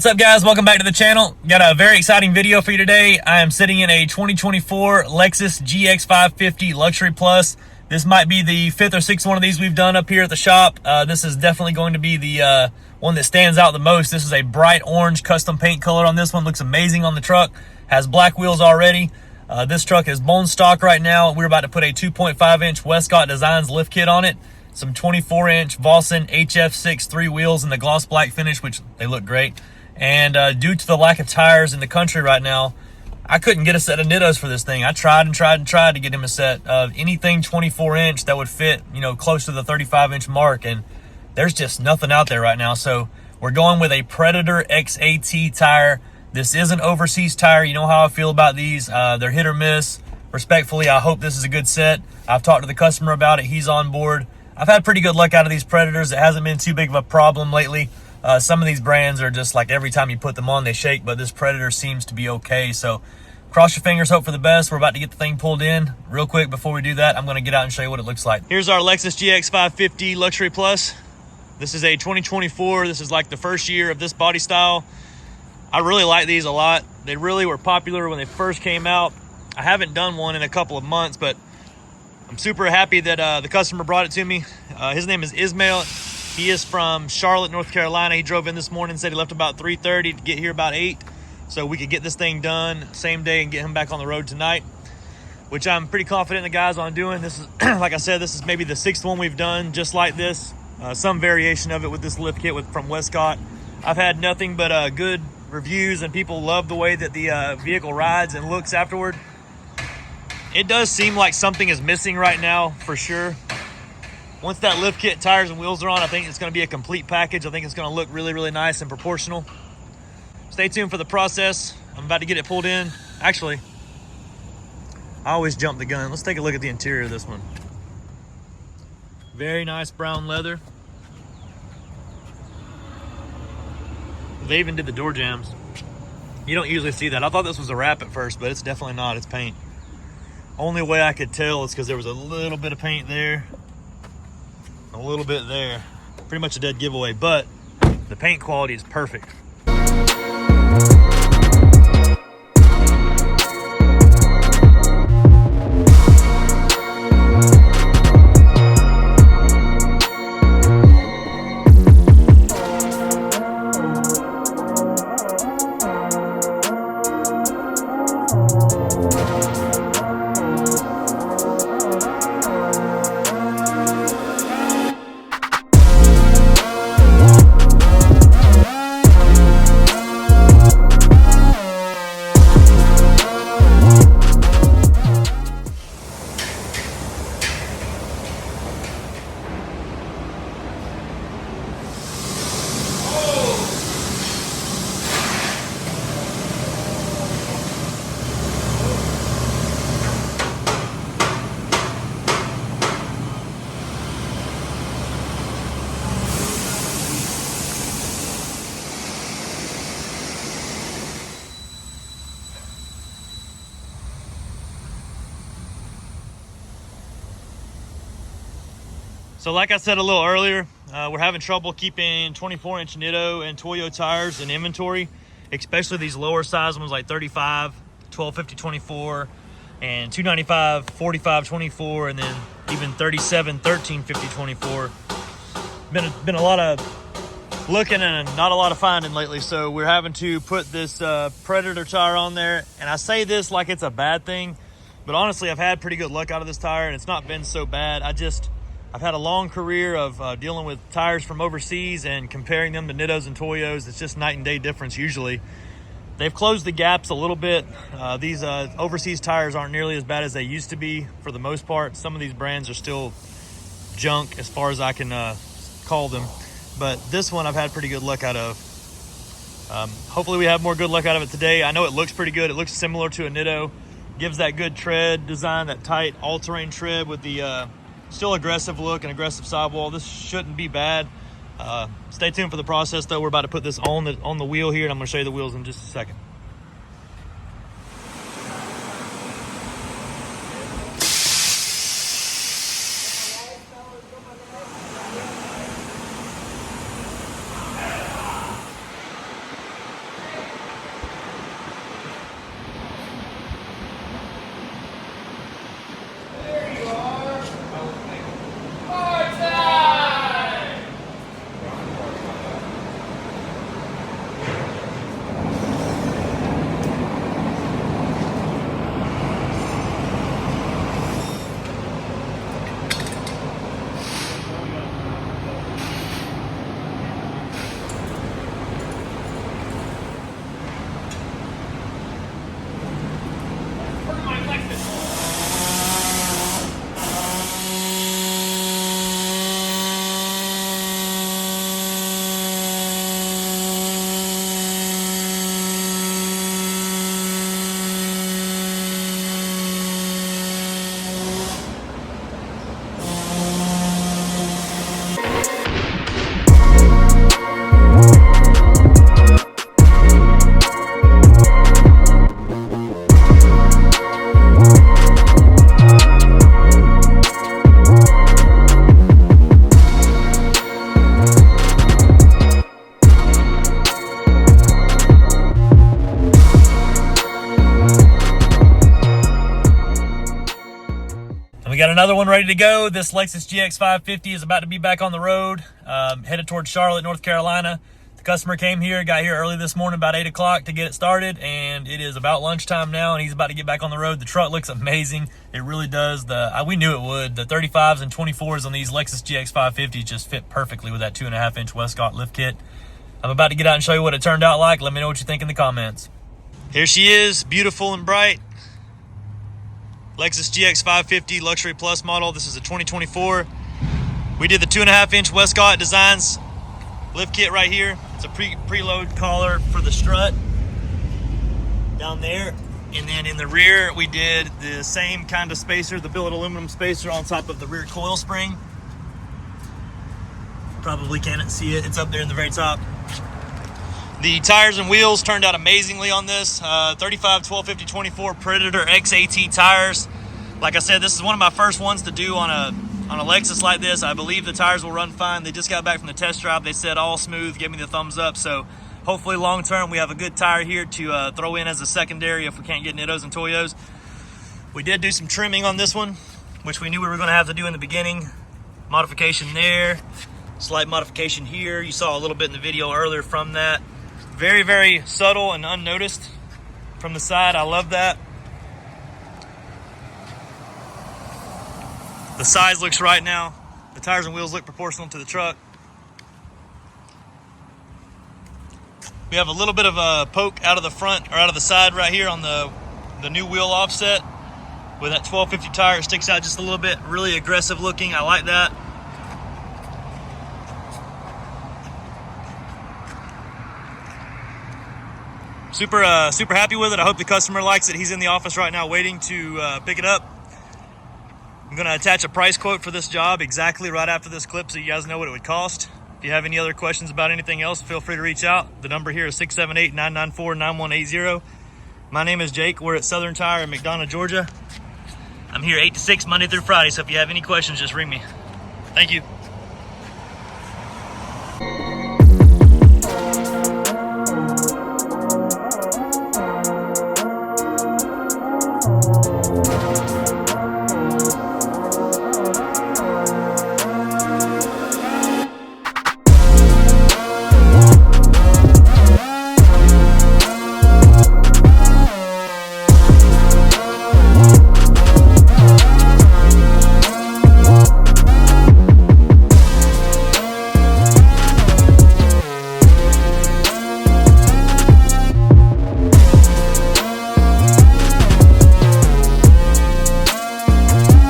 What's up, guys? Welcome back to the channel. Got a very exciting video for you today. I am sitting in a 2024 Lexus GX550 Luxury Plus. This might be the fifth or sixth one of these we've done up here at the shop. This is definitely going to be the one that stands out the most. This is a bright orange custom paint color on this one. Looks amazing on the truck. Has black wheels already. This truck is bone stock right now. We're about to put a 2.5-inch Westcott Designs lift kit on it. Some 24-inch Vossen HF6-3 wheels in the gloss black finish, which they look great. And due to the lack of tires in the country right now, I couldn't get a set of Nittos for this thing. I tried and tried and tried to get him a set of anything 24-inch that would fit, you know, close to the 35-inch mark, and there's just nothing out there right now. So we're going with a Predator XAT tire. This is an overseas tire. You know how I feel about these. They're hit or miss. Respectfully, I hope this is a good set. I've talked to the customer about it. He's on board. I've had pretty good luck out of these Predators. It hasn't been too big of a problem lately. Some of these brands are just like every time you put them on, they shake, but this Predator seems to be okay. So cross your fingers, hope for the best. We're about to get the thing pulled in. Real quick, before we do that, I'm going to get out and show you what it looks like. Here's our Lexus GX550 Luxury Plus. This is a 2024. This is like the first year of this body style. I really like these a lot. They really were popular when they first came out. I haven't done one in a couple of months, but I'm super happy that the customer brought it to me. His name is Ismail. He is from Charlotte, North Carolina. He drove in this morning, said he left about 3:30 to get here about 8, so we could get this thing done same day and get him back on the road tonight, which I'm pretty confident the guys on doing. This is, like I said, this is maybe the sixth one we've done just like this. Some variation of it with this lift kit from Westcott. I've had nothing but good reviews, and people love the way that the vehicle rides and looks afterward. It does seem like something is missing right now, for sure. Once that lift kit, tires, and wheels are on, I think it's going to be a complete package. I think it's going to look really, really nice and proportional. Stay tuned for the process. I'm about to get it pulled in. Actually, I always jump the gun. Let's take a look at the interior of this one. Very nice brown leather. They even did the door jambs. You don't usually see that. I thought this was a wrap at first, but it's definitely not. It's paint. Only way I could tell is because there was a little bit of paint there. A little bit there. Pretty much a dead giveaway, but the paint quality is perfect. So like I said a little earlier, we're having trouble keeping 24-inch Nitto and Toyo tires in inventory, especially these lower size ones like 35, 1250-24, and 295, 45-24, and then even 37, 1350-24. Been a lot of looking and not a lot of finding lately, so we're having to put this Predator tire on there. And I say this like it's a bad thing, but honestly, I've had pretty good luck out of this tire, and it's not been so bad. I've had a long career of dealing with tires from overseas and comparing them to Nittos and Toyos. It's just night and day difference usually. They've closed the gaps a little bit. These overseas tires aren't nearly as bad as they used to be for the most part. Some of these brands are still junk as far as I can call them. But this one I've had pretty good luck out of. Hopefully we have more good luck out of it today. I know it looks pretty good. It looks similar to a Nitto. Gives that good tread design, that tight all-terrain tread with the still aggressive look and aggressive sidewall. This shouldn't be bad. Stay tuned for the process though. We're about to put this on the wheel here, and I'm going to show you the wheels in just a second. Lexus. We got another one ready to go. This Lexus GX550 is about to be back on the road, headed towards Charlotte, North Carolina. The customer got here early this morning about 8 o'clock to get it started, and it is about lunchtime now, and he's about to get back on the road. The truck looks amazing. It really does. We knew it would. The 35s and 24s on these Lexus GX550s just fit perfectly with that 2.5-inch Westcott lift kit. I'm about to get out and show you what it turned out like. Let me know what you think in the comments. Here she is, beautiful and bright. Lexus GX550 Luxury Plus model. This is a 2024. We did the 2.5-inch Westcott Designs lift kit right here. It's a preload collar for the strut down there. And then in the rear, we did the same kind of spacer, the billet aluminum spacer on top of the rear coil spring. Probably can't see it. It's up there in the very top. The tires and wheels turned out amazingly on this. 35, 12, 50, 24 Predator XAT tires. Like I said, this is one of my first ones to do on a Lexus like this. I believe the tires will run fine. They just got back from the test drive. They said all smooth, gave me the thumbs up. So hopefully long term we have a good tire here to throw in as a secondary if we can't get Nittos and Toyos. We did do some trimming on this one, which we knew we were going to have to do in the beginning. Modification there, slight modification here. You saw a little bit in the video earlier from that. Very, very subtle and unnoticed from the side. I love that. The size looks right now. The tires and wheels look proportional to the truck. We have a little bit of a poke out of the front or out of the side right here on the new wheel offset. With that 1250 tire, it sticks out just a little bit. Really aggressive looking. I like that. Super happy with it. I hope the customer likes it. He's in the office right now waiting to pick it up. I'm going to attach a price quote for this job exactly right after this clip so you guys know what it would cost. If you have any other questions about anything else, feel free to reach out. The number here is 678-994-9180. My name is Jake. We're at Southern Tire in McDonough, Georgia. I'm here 8 to 6 Monday through Friday, so if you have any questions, just ring me. Thank you.